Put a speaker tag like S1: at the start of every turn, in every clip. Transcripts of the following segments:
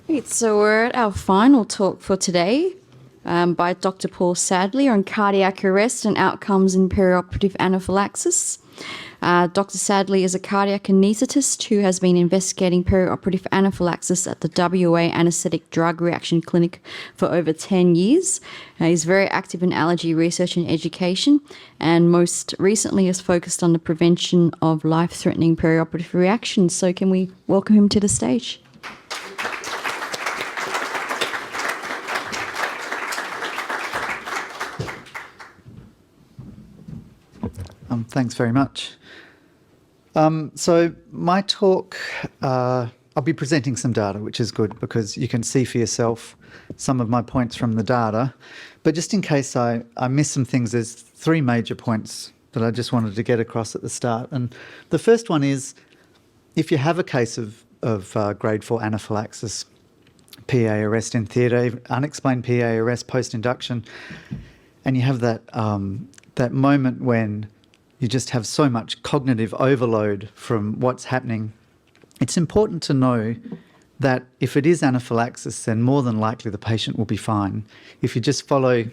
S1: Great. So we're at our final talk for today by Dr. Paul Sadleir on cardiac arrest and outcomes in perioperative anaphylaxis. Dr. Sadleir is a cardiac anaesthetist who has been investigating perioperative anaphylaxis at the WA Anaesthetic Drug Reaction Clinic for over 10 years. He's very active in allergy research and education, and most recently has focused on the prevention of life-threatening perioperative reactions. So can we welcome him to the stage?
S2: Thanks very much. So my talk, I'll be presenting some data, which is good because you can see for yourself some of my points from the data. But just in case I miss some things, there's three major points that I just wanted to get across at the start. And the first one is, if you have a case of grade 4 anaphylaxis, PEA arrest in theatre, unexplained PEA arrest post-induction, and you have that, that moment when you just have so much cognitive overload from what's happening, it's important to know that if it is anaphylaxis, then more than likely the patient will be fine. If you just follow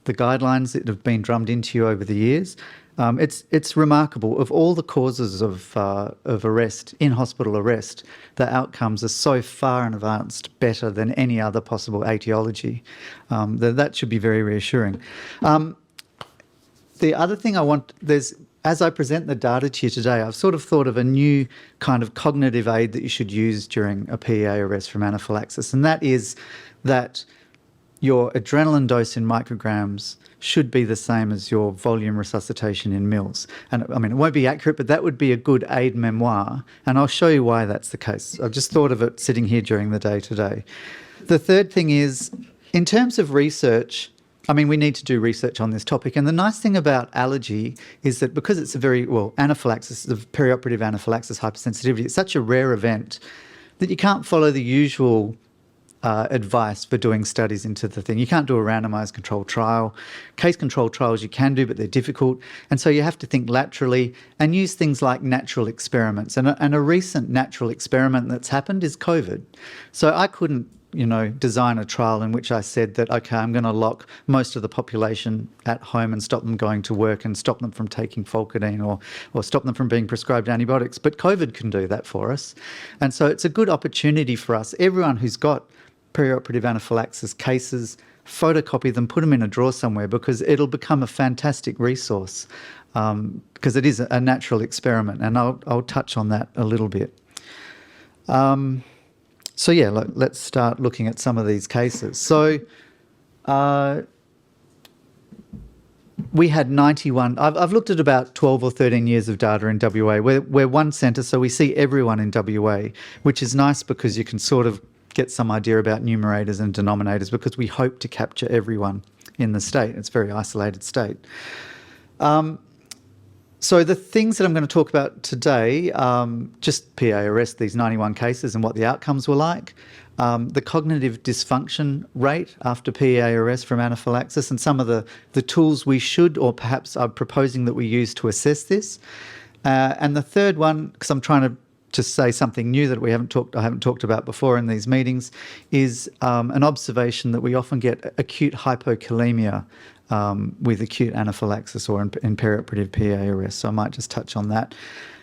S2: the guidelines that have been drummed into you over the years, it's remarkable. Of all the causes of arrest, in-hospital arrest, the outcomes are so far in advance better than any other possible etiology. That should be very reassuring. The other thing as I present the data to you today, I've sort of thought of a new kind of cognitive aid that you should use during a PEA arrest from anaphylaxis, and that is that your adrenaline dose in micrograms should be the same as your volume resuscitation in mils. And I mean, it won't be accurate, but that would be a good aide-memoire, and I'll show you why that's the case. I've just thought of it sitting here during the day today. The third thing is, in terms of research, I mean, we need to do research on this topic. And the nice thing about allergy is that because it's anaphylaxis, the perioperative anaphylaxis hypersensitivity, it's such a rare event that you can't follow the usual advice for doing studies into the thing. You can't do a randomised controlled trial. Case controlled trials you can do, but they're difficult. And so you have to think laterally and use things like natural experiments. And a recent natural experiment that's happened is COVID. So I couldn't design a trial in which I said that, okay, I'm going to lock most of the population at home and stop them going to work and stop them from taking Fulcadine or stop them from being prescribed antibiotics. But COVID can do that for us. And so it's a good opportunity for us. Everyone who's got perioperative anaphylaxis cases, photocopy them, put them in a drawer somewhere, because it'll become a fantastic resource because it is a natural experiment. And I'll touch on that a little bit. So yeah, let's start looking at some of these cases. So we had 91, I've looked at about 12 or 13 years of data in WA. We're one centre, so we see everyone in WA, which is nice because you can sort of get some idea about numerators and denominators, because we hope to capture everyone in the state. It's a very isolated state. So the things that I'm going to talk about today, just PEA arrest, these 91 cases and what the outcomes were like, the cognitive dysfunction rate after PEA arrest from anaphylaxis, and some of the tools we should, or perhaps I'm proposing that we use to assess this. And the third one, because I'm trying to just say something new that I haven't talked about before in these meetings, is an observation that we often get acute hypokalemia with acute anaphylaxis or in perioperative PEA arrest. So I might just touch on that.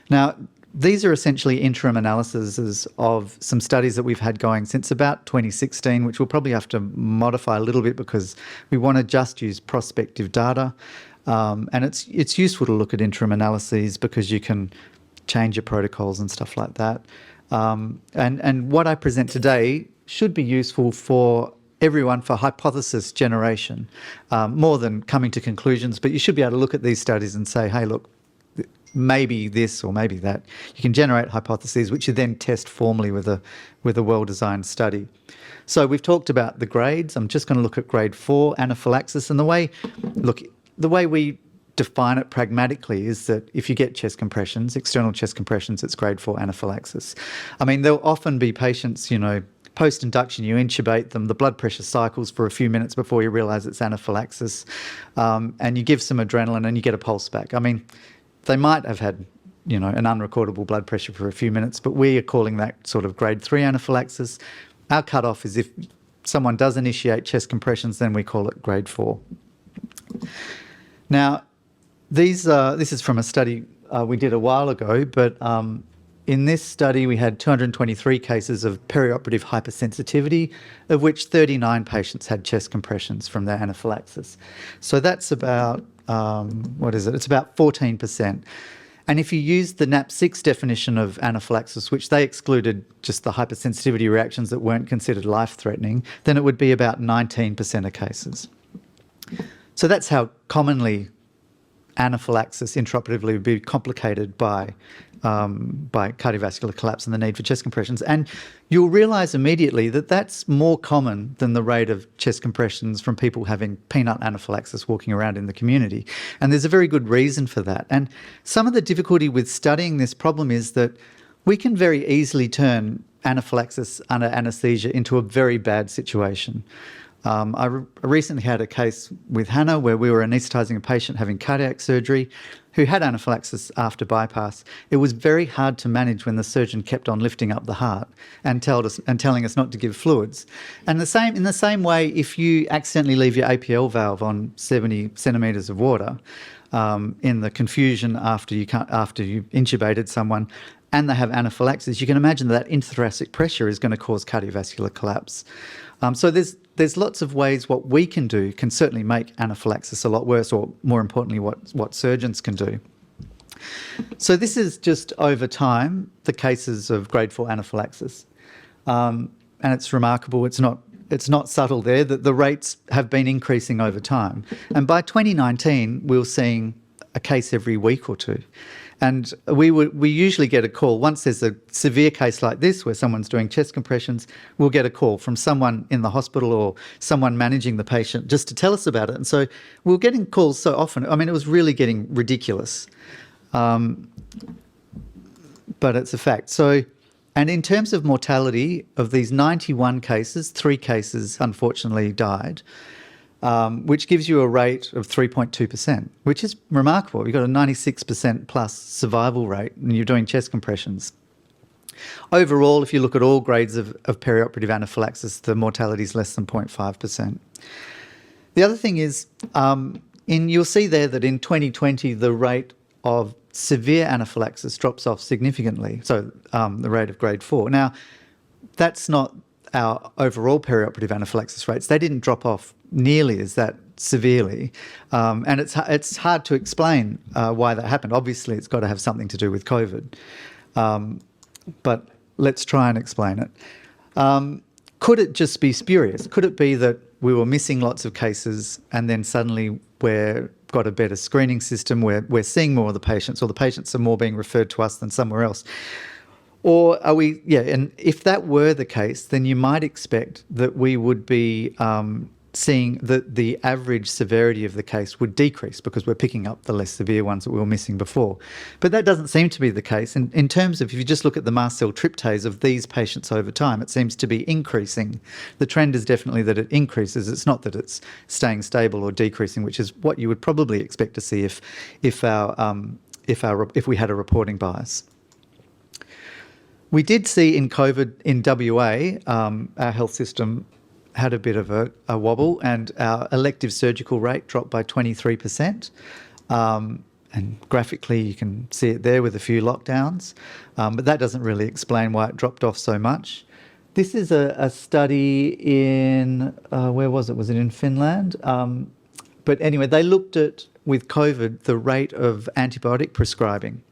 S2: Now, these are essentially interim analyses of some studies that we've had going since about 2016, which we'll probably have to modify a little bit because we want to just use prospective data. And it's useful to look at interim analyses because you can change your protocols and stuff like that. And what I present today should be useful for everyone for hypothesis generation, more than coming to conclusions, but you should be able to look at these studies and say, hey, look, maybe this or maybe that. You can generate hypotheses which you then test formally with a well-designed study. So we've talked about the grades. I'm just going to look at grade 4 anaphylaxis, and the way we define it pragmatically is that if you get chest compressions, external chest compressions, it's grade 4 anaphylaxis. I mean, there'll often be patients, post-induction, you intubate them, the blood pressure cycles for a few minutes before you realise it's anaphylaxis, and you give some adrenaline and you get a pulse back. I mean, they might have had, an unrecordable blood pressure for a few minutes, but we are calling that sort of grade 3 anaphylaxis. our cutoff is if someone does initiate chest compressions, then we call it grade 4. Now, this is from a study we did a while ago, but in this study we had 223 cases of perioperative hypersensitivity, of which 39 patients had chest compressions from their anaphylaxis. So that's about, It's about 14%. And if you use the NAP6 definition of anaphylaxis, which they excluded just the hypersensitivity reactions that weren't considered life-threatening, then it would be about 19% of cases. So that's how commonly anaphylaxis intraoperatively would be complicated by cardiovascular collapse and the need for chest compressions. And you'll realise immediately that that's more common than the rate of chest compressions from people having peanut anaphylaxis walking around in the community. And there's a very good reason for that. And some of the difficulty with studying this problem is that we can very easily turn anaphylaxis under anaesthesia into a very bad situation. I recently had a case with Hannah where we were anaesthetising a patient having cardiac surgery who had anaphylaxis after bypass. It was very hard to manage when the surgeon kept on lifting up the heart and telling us not to give fluids. And in the same way, if you accidentally leave your APL valve on 70 centimetres of water in the confusion after you intubated someone, and they have anaphylaxis, you can imagine that intrathoracic pressure is going to cause cardiovascular collapse. So there's lots of ways what we can do can certainly make anaphylaxis a lot worse, or more importantly, what surgeons can do. So this is just over time, the cases of grade 4 anaphylaxis. And it's remarkable, it's not subtle there, that the rates have been increasing over time. And by 2019, we were seeing a case every week or two. And we usually get a call. Once there's a severe case like this where someone's doing chest compressions, we'll get a call from someone in the hospital or someone managing the patient just to tell us about it. And so we were getting calls so often. I mean, it was really getting ridiculous. But it's a fact. So, and in terms of mortality, of these 91 cases, 3 cases unfortunately died. Which gives you a rate of 3.2%, which is remarkable. You've got a 96% plus survival rate and you're doing chest compressions. Overall, if you look at all grades of perioperative anaphylaxis, the mortality is less than 0.5%. The other thing is, you'll see there that in 2020, the rate of severe anaphylaxis drops off significantly, so the rate of grade 4. Now, that's not our overall perioperative anaphylaxis rates. They didn't drop off nearly as that severely, and it's hard to explain why that happened. Obviously, it's got to have something to do with COVID, but let's try and explain it. Could it just be spurious? Could it be that we were missing lots of cases and then suddenly we've got a better screening system, we're seeing more of the patients, or the patients are more being referred to us than somewhere else? Or are we, and if that were the case, then you might expect that we would be seeing that the average severity of the case would decrease because we're picking up the less severe ones that we were missing before. But that doesn't seem to be the case. And in terms of, if you just look at the mast cell tryptase of these patients over time, it seems to be increasing. The trend is definitely that it increases. It's not that it's staying stable or decreasing, which is what you would probably expect to see if we had a reporting bias. We did see in COVID in WA, our health system had a bit of a wobble, and our elective surgical rate dropped by 23%. And graphically, you can see it there with a few lockdowns, but that doesn't really explain why it dropped off so much. This is a study in, where was it? Was it in Finland? But anyway, they looked at, with COVID, the rate of antibiotic prescribing.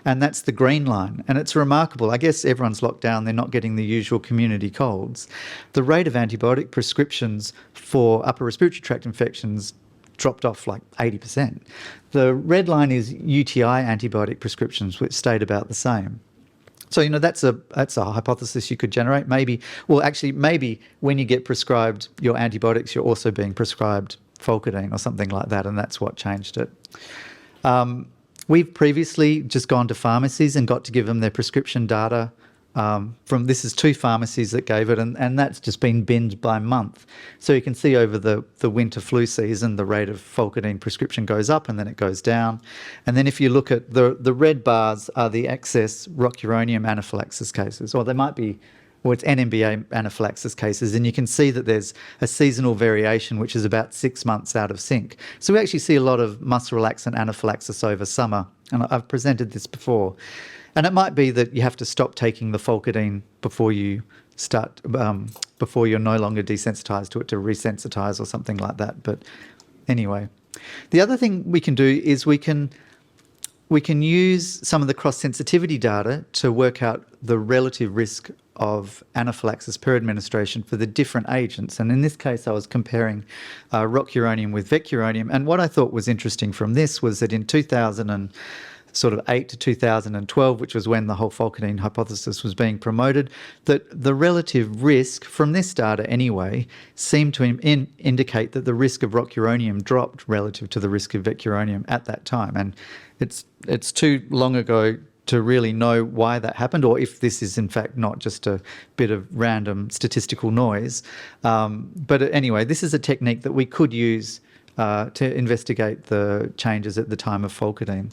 S2: And that's the green line. And it's remarkable. I guess everyone's locked down. They're not getting the usual community colds. The rate of antibiotic prescriptions for upper respiratory tract infections dropped off like 80%. The red line is UTI antibiotic prescriptions, which stayed about the same. So, that's a hypothesis you could generate. Maybe when you get prescribed your antibiotics, you're also being prescribed Fulcadine or something like that, and that's what changed it. We've previously just gone to pharmacies and got to give them their prescription data. This is 2 pharmacies that gave it, and that's just been binned by month. So you can see over the winter flu season, the rate of Fulcadine prescription goes up and then it goes down. And then if you look at the red bars are the excess rocuronium anaphylaxis cases, or they might be or it's NMBA anaphylaxis cases, and you can see that there's a seasonal variation which is about 6 months out of sync. So we actually see a lot of muscle relaxant anaphylaxis over summer, and I've presented this before. And it might be that you have to stop taking the Fulcadine before you start, before you're no longer desensitized to it, to resensitize or something like that. But anyway, the other thing we can do is we can use some of the cross-sensitivity data to work out the relative risk of anaphylaxis per administration for the different agents. And in this case, I was comparing rocuronium with vecuronium. And what I thought was interesting from this was that in 2008 to 2012, which was when the whole Fulcadine hypothesis was being promoted, that the relative risk, from this data anyway, seemed to indicate that the risk of rocuronium dropped relative to the risk of vecuronium at that time. And it's too long ago to really know why that happened, or if this is in fact not just a bit of random statistical noise. But anyway, this is a technique that we could use to investigate the changes at the time of Fulcadine.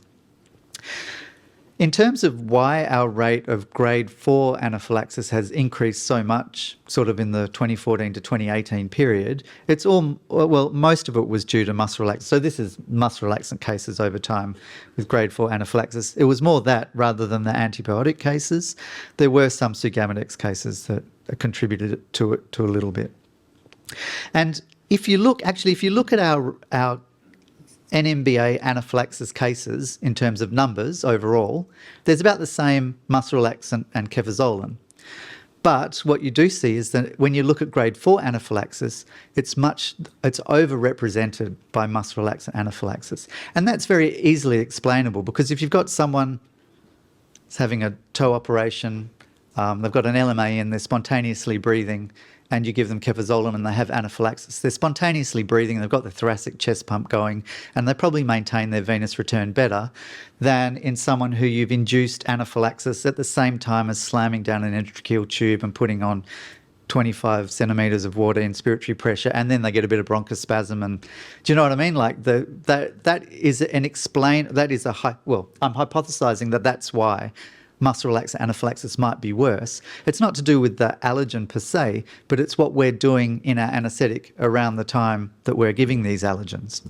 S2: In terms of why our rate of grade 4 anaphylaxis has increased so much, sort of in the 2014 to 2018 period, it's all, well, most of it was due to muscle relaxant. So this is muscle relaxant cases over time with grade 4 anaphylaxis. It was more that rather than the antibiotic cases. There were some Sugammadex cases that contributed to it to a little bit. And if you look at our NMBA anaphylaxis cases in terms of numbers overall, there's about the same muscle relaxant and cefazolin. But what you do see is that when you look at grade 4 anaphylaxis, it's overrepresented by muscle relaxant anaphylaxis. And that's very easily explainable, because if you've got someone who's having a toe operation, they've got an LMA in, they're spontaneously breathing, and you give them cefazolin and they have anaphylaxis, they're spontaneously breathing, they've got the thoracic chest pump going, and they probably maintain their venous return better than in someone who you've induced anaphylaxis at the same time as slamming down an endotracheal tube and putting on 25 centimetres of water inspiratory pressure, and then they get a bit of bronchospasm. And do you know what I mean? Like I'm hypothesising that that's why muscle relaxant anaphylaxis might be worse. It's not to do with the allergen per se, but it's what we're doing in our anaesthetic around the time that we're giving these allergens.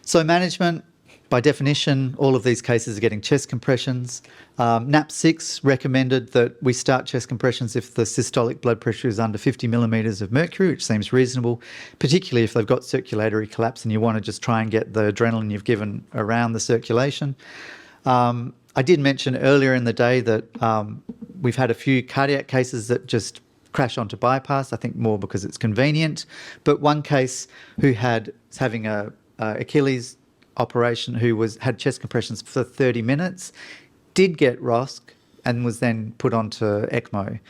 S2: So management, by definition, all of these cases are getting chest compressions. NAP6 recommended that we start chest compressions if the systolic blood pressure is under 50 millimetres of mercury, which seems reasonable, particularly if they've got circulatory collapse and you want to just try and get the adrenaline you've given around the circulation. I did mention earlier in the day that we've had a few cardiac cases that just crash onto bypass, I think more because it's convenient. But one case who was having a Achilles operation, who had chest compressions for 30 minutes, did get ROSC and was then put onto ECMO,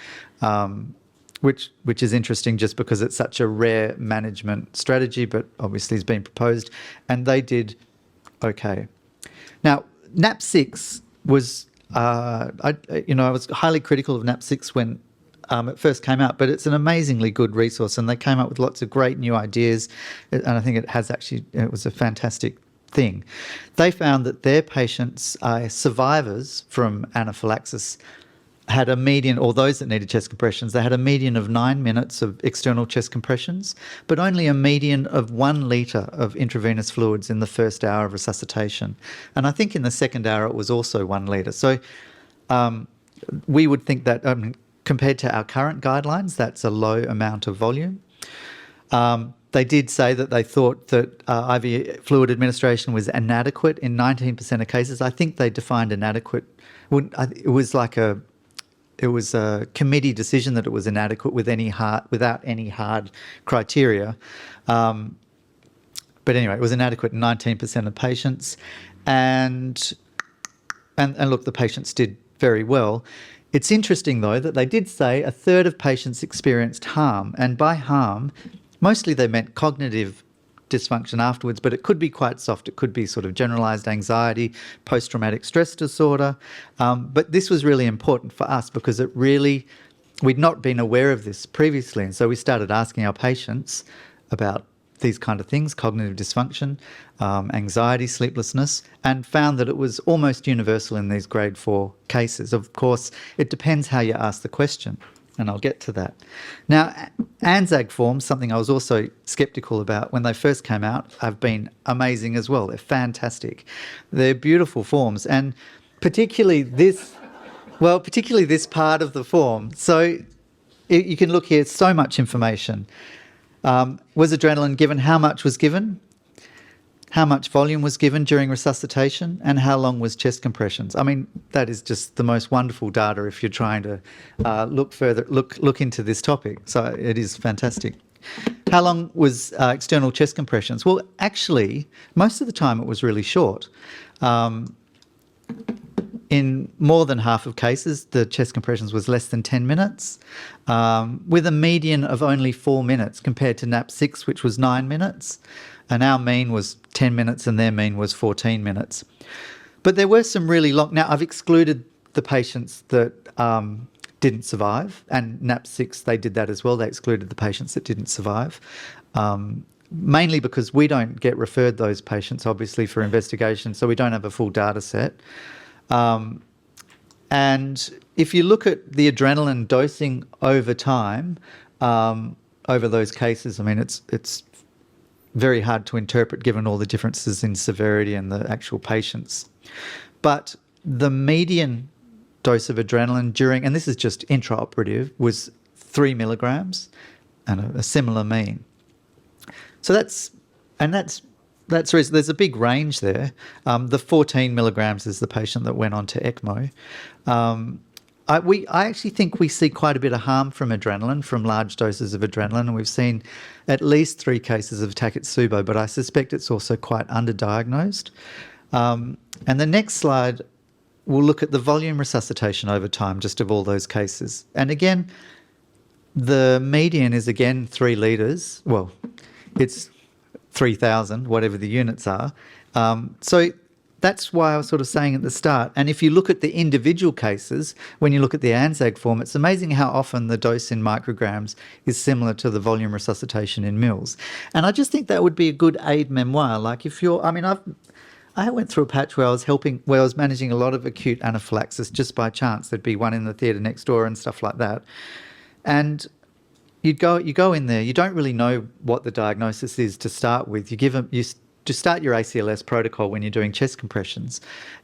S2: which is interesting just because it's such a rare management strategy, but obviously has been proposed, and they did okay. Now, NAP6 was, I was highly critical of NAP6 when it first came out, but it's an amazingly good resource, and they came up with lots of great new ideas, and I think it was a fantastic thing. They found that their patients, survivors from anaphylaxis, had a median, or those that needed chest compressions, they had a median of 9 minutes of external chest compressions, but only a median of 1 litre of intravenous fluids in the first hour of resuscitation. And I think in the second hour it was also 1 litre. So we would think that, compared to our current guidelines, that's a low amount of volume. They did say that they thought that IV fluid administration was inadequate in 19% of cases. I think they defined inadequate, it was a committee decision that it was inadequate without any hard criteria. But anyway, it was inadequate in 19% of patients. And look, the patients did very well. It's interesting, though, that they did say a third of patients experienced harm. And by harm, mostly they meant cognitive dysfunction afterwards, but it could be quite soft. It could be sort of generalised anxiety, post-traumatic stress disorder. But this was really important for us because we'd not been aware of this previously. And so we started asking our patients about these kind of things, cognitive dysfunction, anxiety, sleeplessness, and found that it was almost universal in these grade 4 cases. Of course, it depends how you ask the question, and I'll get to that. Now, ANZAAG forms, something I was also sceptical about when they first came out, have been amazing as well. They're fantastic. They're beautiful forms, and particularly this part of the form. So you can look here, so much information. Was adrenaline given? How much was given? How much volume was given during resuscitation? And how long was chest compressions? I mean, that is just the most wonderful data if you're trying to look into this topic. So it is fantastic. How long was external chest compressions? Well, actually, most of the time it was really short. In more than half of cases, the chest compressions was less than 10 minutes, with a median of only 4 minutes compared to NAP6, which was 9 minutes. And our mean was 10 minutes and their mean was 14 minutes. But there were some really long... Now, I've excluded the patients that didn't survive, and NAP6, they did that as well. They excluded the patients that didn't survive, mainly because we don't get referred those patients, obviously, for investigation, so we don't have a full data set. And if you look at the adrenaline dosing over time, over those cases, I mean, it's very hard to interpret given all the differences in severity and the actual patients. But the median dose of adrenaline during, and this is just intraoperative, was 3 milligrams and a similar mean. So that's there's a big range there. The 14 milligrams is the patient that went on to ECMO. I actually think we see quite a bit of harm from adrenaline, from large doses of adrenaline, and we've seen at least 3 cases of Takotsubo, but I suspect it's also quite underdiagnosed. And the next slide, we'll look at the volume resuscitation over time, just of all those cases. And again, the median is again 3 litres. Well, it's 3,000, whatever the units are. So that's why I was sort of saying at the start. And if you look at the individual cases, when you look at the ANZAAG form, it's amazing how often the dose in micrograms is similar to the volume resuscitation in mils. And I just think that would be a good aide-memoire. Like if you're, I mean, I went through a patch where I was managing a lot of acute anaphylaxis just by chance. There'd be one in the theatre next door and stuff like that. And you go in there, you don't really know what the diagnosis is to start with. You start your ACLS protocol when you're doing chest compressions.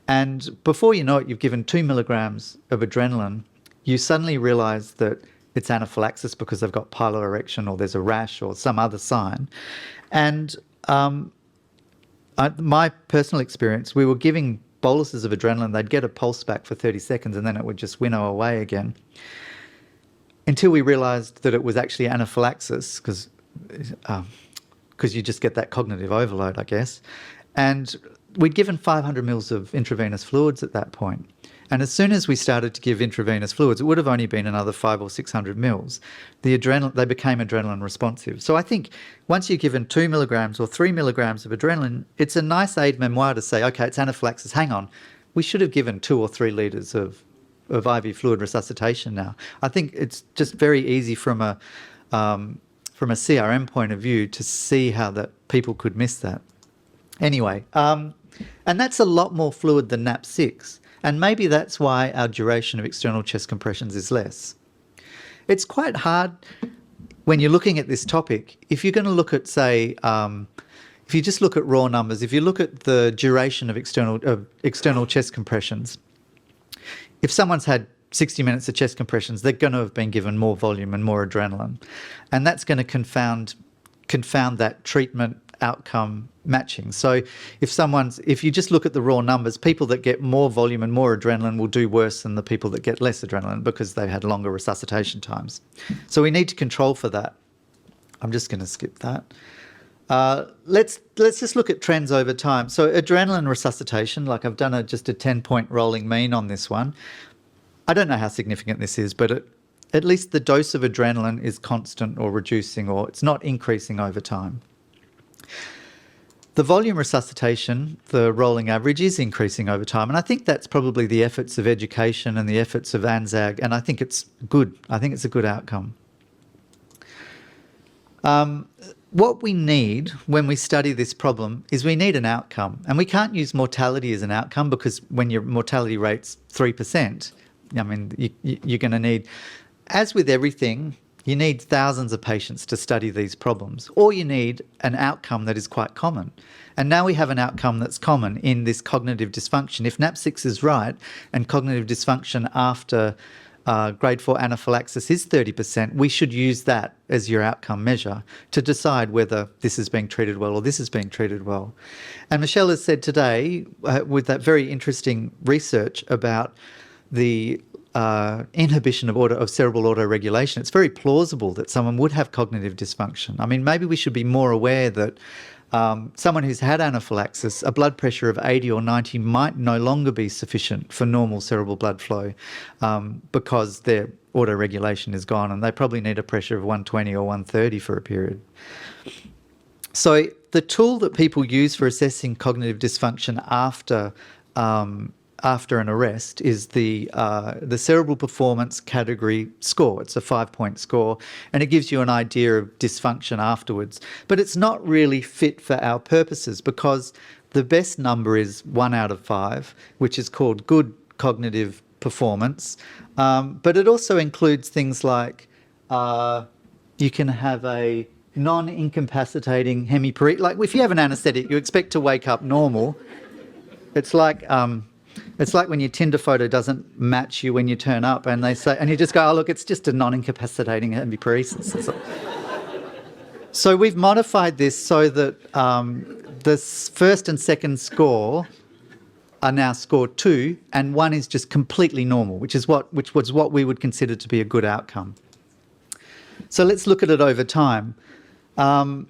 S2: And before you know it, you've given 2 milligrams of adrenaline. You suddenly realise that it's anaphylaxis because they've got piloerection or there's a rash or some other sign. And my personal experience, we were giving boluses of adrenaline. They'd get a pulse back for 30 seconds and then it would just winnow away again, until we realised that it was actually anaphylaxis because you just get that cognitive overload, I guess. And we'd given 500 mils of intravenous fluids at that point. And as soon as we started to give intravenous fluids, it would have only been another 500 or 600 mils. They became adrenaline responsive. So I think once you're given 2 milligrams or 3 milligrams of adrenaline, it's a nice aide-memoire to say, okay, it's anaphylaxis, hang on. We should have given 2 or 3 litres of IV fluid resuscitation now. I think it's just very easy from a CRM point of view to see how that people could miss that. Anyway, and that's a lot more fluid than NAP6. And maybe that's why our duration of external chest compressions is less. It's quite hard when you're looking at this topic. If you're going to look at, say, if you just look at raw numbers, if you look at the duration of external chest compressions, if someone's had 60 minutes of chest compressions, they're going to have been given more volume and more adrenaline. And that's going to confound that treatment outcome matching. So if you just look at the raw numbers, people that get more volume and more adrenaline will do worse than the people that get less adrenaline because they've had longer resuscitation times. So we need to control for that. I'm just going to skip that. Let's just look at trends over time. So adrenaline resuscitation, like I've done just a 10-point rolling mean on this one. I don't know how significant this is, but at least the dose of adrenaline is constant or reducing, or it's not increasing over time. The volume resuscitation, the rolling average, is increasing over time, and I think that's probably the efforts of education and the efforts of ANZAAG, and I think it's good. I think it's a good outcome. what we need when we study this problem is we need an outcome. And we can't use mortality as an outcome because when your mortality rate's 3%, I mean, you're going to need, as with everything, you need thousands of patients to study these problems, or you need an outcome that is quite common. And now we have an outcome that's common in this cognitive dysfunction. If NAP6 is right and cognitive dysfunction after grade 4 anaphylaxis is 30%, we should use that as your outcome measure to decide whether this is being treated well or this is being treated well. And Michelle has said today, with that very interesting research about the inhibition of cerebral autoregulation, it's very plausible that someone would have cognitive dysfunction. I mean, maybe we should be more aware that someone who's had anaphylaxis, a blood pressure of 80 or 90 might no longer be sufficient for normal cerebral blood flow because their autoregulation is gone, and they probably need a pressure of 120 or 130 for a period. So the tool that people use for assessing cognitive dysfunction after an arrest is the Cerebral Performance Category score. It's a 5-point score, and it gives you an idea of dysfunction afterwards. But it's not really fit for our purposes because the best number is 1 out of 5, which is called good cognitive performance. But it also includes things like you can have a non-incapacitating hemiparesis. Like if you have an anaesthetic, you expect to wake up normal. It's like when your Tinder photo doesn't match you when you turn up, and they say, and you just go, "Oh, look, it's just a non-incapacitating hemiparesis." So we've modified this so that this first and second score are now score 2, and 1 is just completely normal, which was what we would consider to be a good outcome. So let's look at it over time. 1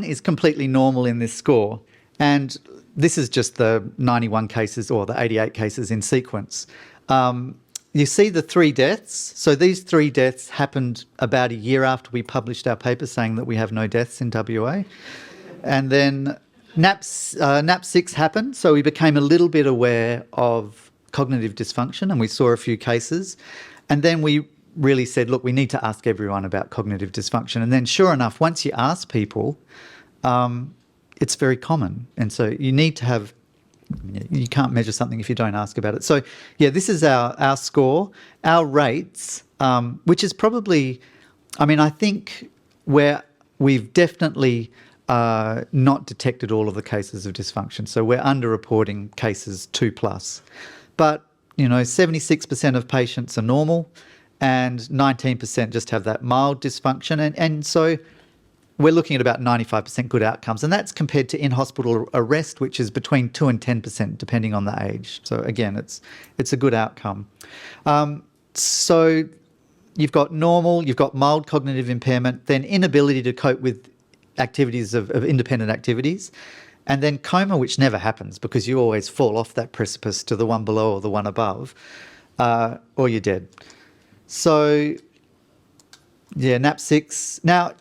S2: is completely normal in this score, and this is just the 91 cases or the 88 cases in sequence. You see the 3 deaths. So these 3 deaths happened about a year after we published our paper saying that we have no deaths in WA. And then NAP6 happened, so we became a little bit aware of cognitive dysfunction, and we saw a few cases. And then we really said, look, we need to ask everyone about cognitive dysfunction. And then sure enough, once you ask people, it's very common. And so you need to have, you can't measure something if you don't ask about it. So yeah, this is our score, our rates, which is probably, I mean, I think we've definitely not detected all of the cases of dysfunction. So we're underreporting cases 2+. But, 76% of patients are normal and 19% just have that mild dysfunction. And so we're looking at about 95% good outcomes, and that's compared to in-hospital arrest, which is between 2 and 10%, depending on the age. So again, it's a good outcome. So you've got normal, you've got mild cognitive impairment, then inability to cope with activities of independent activities, and then coma, which never happens because you always fall off that precipice to the one below or the one above, or you're dead. So yeah, NAP6. Now,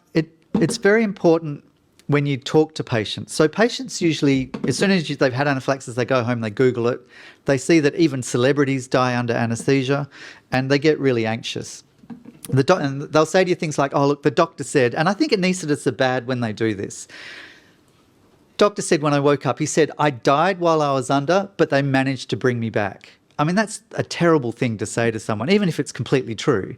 S2: it's very important when you talk to patients. So patients usually, as soon as they've had anaphylaxis, they go home, they Google it. They see that even celebrities die under anaesthesia, and they get really anxious. And they'll say to you things like, oh, look, the doctor said, and I think anaesthetists are bad when they do this. Doctor said when I woke up, he said, I died while I was under, but they managed to bring me back. I mean, that's a terrible thing to say to someone, even if it's completely true.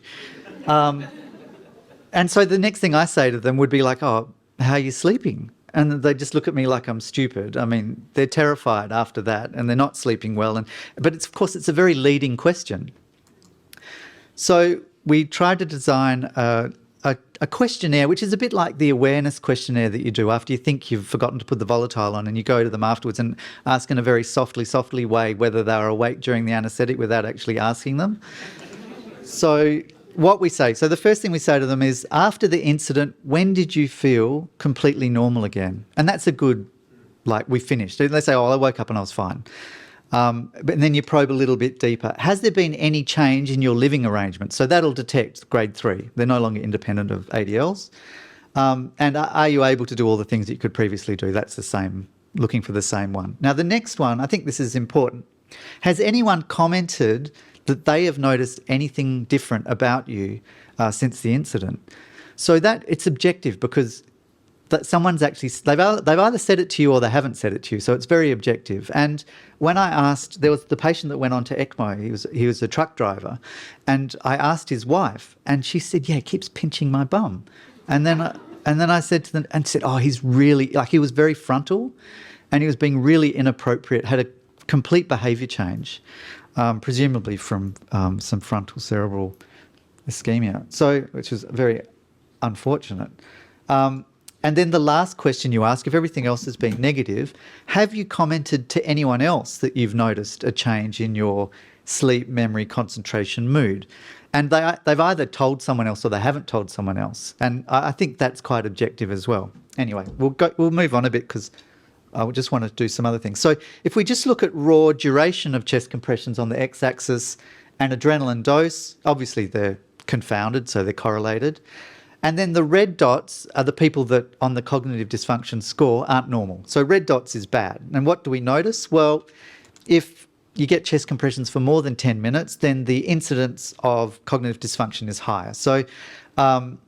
S2: And so the next thing I say to them would be like, oh, how are you sleeping? And they just look at me like I'm stupid. I mean, they're terrified after that and they're not sleeping well. But of course, it's a very leading question. So we tried to design a questionnaire, which is a bit like the awareness questionnaire that you do after you think you've forgotten to put the volatile on, and you go to them afterwards and ask in a very softly way whether they were awake during the anaesthetic without actually asking them. So what we say, so the first thing we say to them is, after the incident, when did you feel completely normal again? And that's a good, like, we finished. They say, oh, I woke up and I was fine. But then you probe a little bit deeper. Has there been any change in your living arrangements? So that'll detect grade 3. They're no longer independent of ADLs. And are you able to do all the things that you could previously do? That's the same, looking for the same one. Now, the next one, I think this is important. Has anyone commented that they have noticed anything different about you since the incident? So that it's objective, because that someone's actually, they've either said it to you or they haven't said it to you. So it's very objective. And when I asked, there was the patient that went on to ECMO, he was a truck driver, and I asked his wife, and she said, yeah, he keeps pinching my bum. And then I said to them, and said, oh, he's really, like, he was very frontal and he was being really inappropriate, had a complete behaviour change, presumably from some frontal cerebral ischemia, so which was very unfortunate. And then the last question you ask, if everything else has been negative, have you commented to anyone else that you've noticed a change in your sleep, memory, concentration, mood? And they've either told someone else or they haven't told someone else. And I think that's quite objective as well. Anyway, we'll move on a bit because I just want to do some other things. So if we just look at raw duration of chest compressions on the x-axis and adrenaline dose, obviously they're confounded, so they're correlated. And then the red dots are the people that on the cognitive dysfunction score aren't normal. So red dots is bad. And what do we notice? Well, if you get chest compressions for more than 10 minutes, then the incidence of cognitive dysfunction is higher. So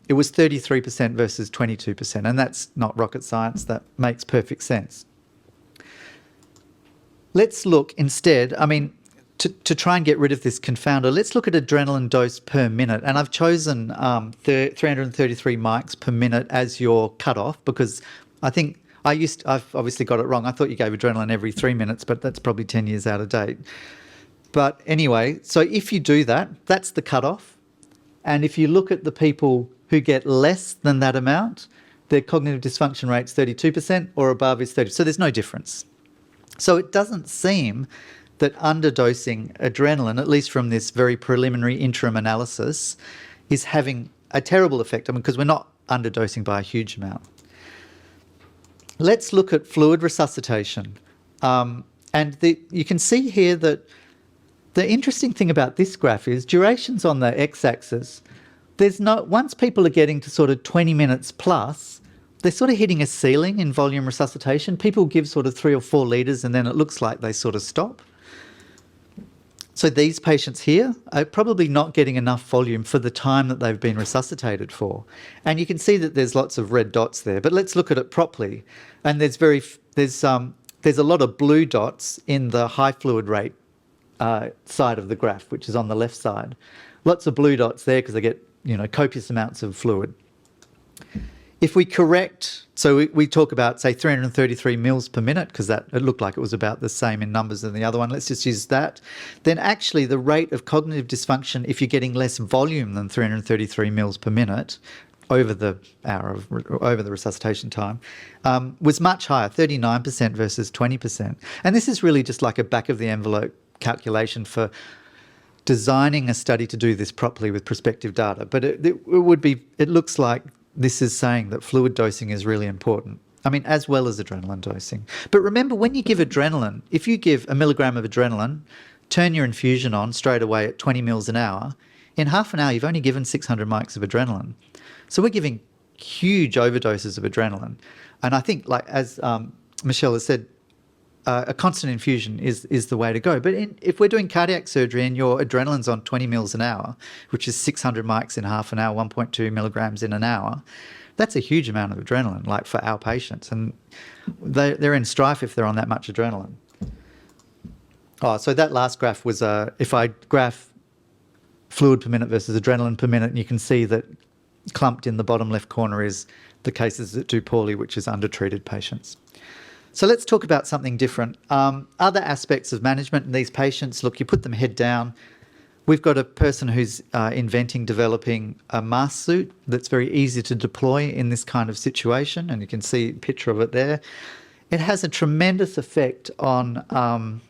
S2: it was 33% versus 22%. And that's not rocket science. That makes perfect sense. Let's look instead, I mean, to try and get rid of this confounder, let's look at adrenaline dose per minute. And I've chosen 333 mics per minute as your cutoff because I think I've obviously got it wrong. I thought you gave adrenaline every 3 minutes, but that's probably 10 years out of date. But anyway, so if you do that, that's the cutoff. And if you look at the people who get less than that amount, their cognitive dysfunction rate's 32% or above is 30%. So there's no difference. So it doesn't seem that underdosing adrenaline, at least from this very preliminary interim analysis, is having a terrible effect. I mean, because we're not underdosing by a huge amount. Let's look at fluid resuscitation. You can see here that the interesting thing about this graph is durations on the x-axis. Once people are getting to sort of 20 minutes plus, they're sort of hitting a ceiling in volume resuscitation. People give sort of 3 or 4 litres and then it looks like they sort of stop. So these patients here are probably not getting enough volume for the time that they've been resuscitated for. And you can see that there's lots of red dots there, but let's look at it properly. And there's a lot of blue dots in the high fluid rate side of the graph, which is on the left side. Lots of blue dots there because they get, copious amounts of fluid. If we correct, so we talk about, say, 333 mils per minute, because it looked like it was about the same in numbers than the other one. Let's just use that. Then actually the rate of cognitive dysfunction, if you're getting less volume than 333 mils per minute over the over the resuscitation time, was much higher, 39% versus 20%. And this is really just like a back of the envelope calculation for designing a study to do this properly with prospective data. But it looks like this is saying that fluid dosing is really important. I mean, as well as adrenaline dosing. But remember, when you give adrenaline, if you give a milligram of adrenaline, turn your infusion on straight away at 20 mils an hour, in half an hour you've only given 600 mics of adrenaline. So we're giving huge overdoses of adrenaline. And I think, like as Michelle has said, a constant infusion is the way to go. But if we're doing cardiac surgery and your adrenaline's on 20 mils an hour, which is 600 mics in half an hour, 1.2 milligrams in an hour, that's a huge amount of adrenaline, like for our patients. And they're in strife if they're on that much adrenaline. Oh, so that last graph was, if I graph fluid per minute versus adrenaline per minute, and you can see that clumped in the bottom left corner is the cases that do poorly, which is undertreated patients. So let's talk about something different. Other aspects of management in these patients, look, you put them head down. We've got a person who's developing a mask suit that's very easy to deploy in this kind of situation, and you can see a picture of it there. It has a tremendous effect on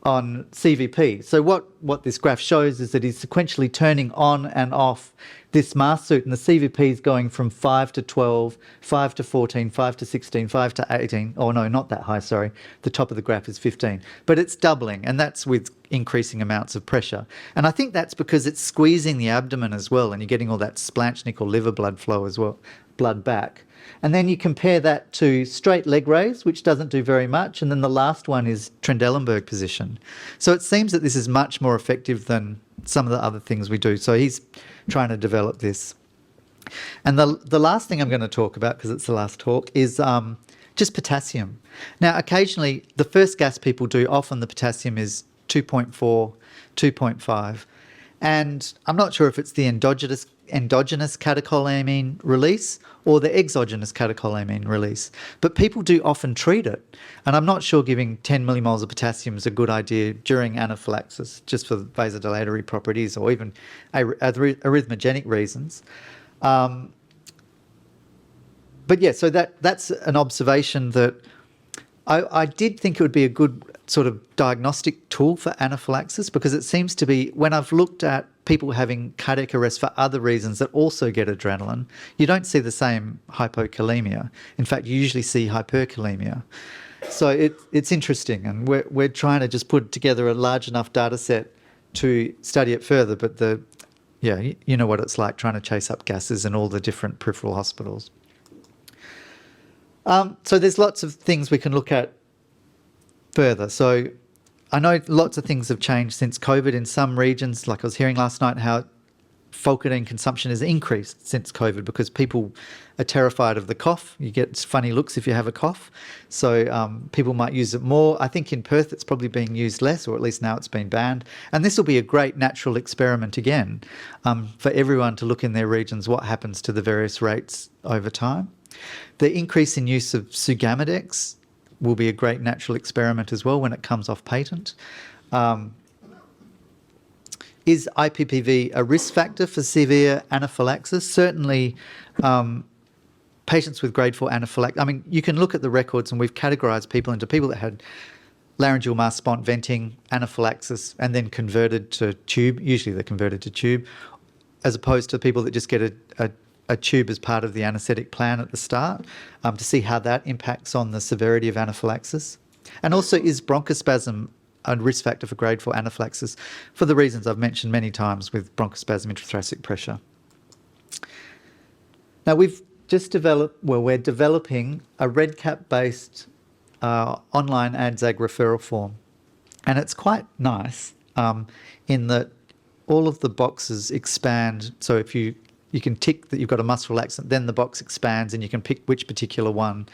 S2: CVP. So what this graph shows is that he's sequentially turning on and off this mask suit, and the CVP is going from 5 to 12, 5 to 14, 5 to 16, 5 to 18. Oh no, not that high, sorry. The top of the graph is 15. But it's doubling, and that's with increasing amounts of pressure. And I think that's because it's squeezing the abdomen as well, and you're getting all that splanchnic or liver blood flow as well, blood back. And then you compare that to straight leg raise, which doesn't do very much. And then the last one is Trendelenburg position. So it seems that this is much more effective than some of the other things we do. So he's trying to develop this. And the last thing I'm going to talk about, because it's the last talk, is just potassium. Now, occasionally, the first gas people do, often the potassium is 2.4, 2.5. And I'm not sure if it's the endogenous catecholamine release or the exogenous catecholamine release, but people do often treat it. And I'm not sure giving 10 millimoles of potassium is a good idea during anaphylaxis, just for vasodilatory properties or even arrhythmogenic reasons. But yeah, so that's an observation that I did think it would be a good sort of diagnostic tool for anaphylaxis, because it seems to be, when I've looked at people having cardiac arrest for other reasons that also get adrenaline, you don't see the same hypokalemia. In fact, you usually see hyperkalemia. So it's interesting, and we're trying to just put together a large enough data set to study it further, but you know what it's like trying to chase up gases in all the different peripheral hospitals. So there's lots of things we can look at further. So I know lots of things have changed since COVID in some regions. Like I was hearing last night how Fulcardine consumption has increased since COVID because people are terrified of the cough. You get funny looks if you have a cough. So people might use it more. I think in Perth it's probably being used less, or at least now it's been banned. And this will be a great natural experiment again for everyone to look in their regions what happens to the various rates over time. The increase in use of Sugamidex will be a great natural experiment as well when it comes off patent. Is IPPV a risk factor for severe anaphylaxis? Certainly, patients with grade 4 anaphylaxis, I mean, you can look at the records, and we've categorised people into people that had laryngeal mask spont venting, anaphylaxis, and then converted to tube. Usually they're converted to tube, as opposed to people that just get a tube as part of the anaesthetic plan at the start, to see how that impacts on the severity of anaphylaxis. And also, is bronchospasm a risk factor for grade 4 anaphylaxis, for the reasons I've mentioned many times with bronchospasm, intrathoracic pressure. Now, we're developing a REDCap-based online ANZAAG referral form. And it's quite nice in that all of the boxes expand. So if you can tick that you've got a muscle relaxant, then the box expands and you can pick which particular one.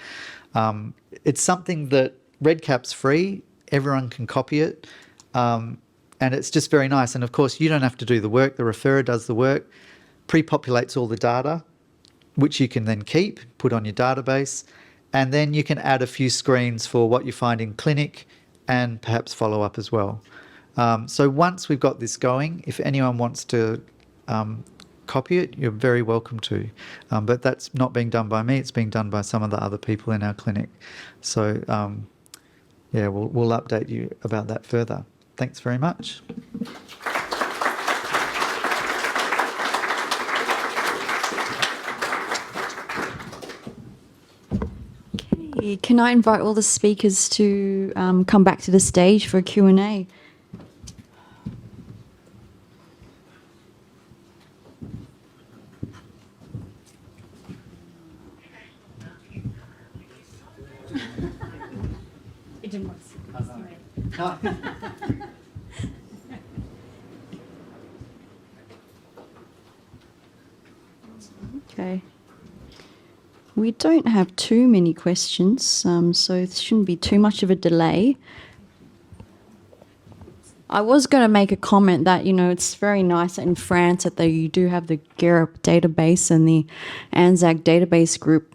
S2: It's something that REDCap's free, everyone can copy it, and it's just very nice. And of course, you don't have to do the work, the referrer does the work, pre-populates all the data, which you can then keep, put on your database, and then you can add a few screens for what you find in clinic and perhaps follow up as well. So once we've got this going, if anyone wants to copy it, you're very welcome to. But that's not being done by me, it's being done by some of the other people in our clinic. So yeah, we'll update you about that further. Thanks very much.
S1: Okay, can I invite all the speakers to come back to the stage for a Q&A? Okay. We don't have too many questions, so it shouldn't be too much of a delay. I was going to make a comment that, you know, it's very nice that in France that you do have the GERP database and the ANZAAG database group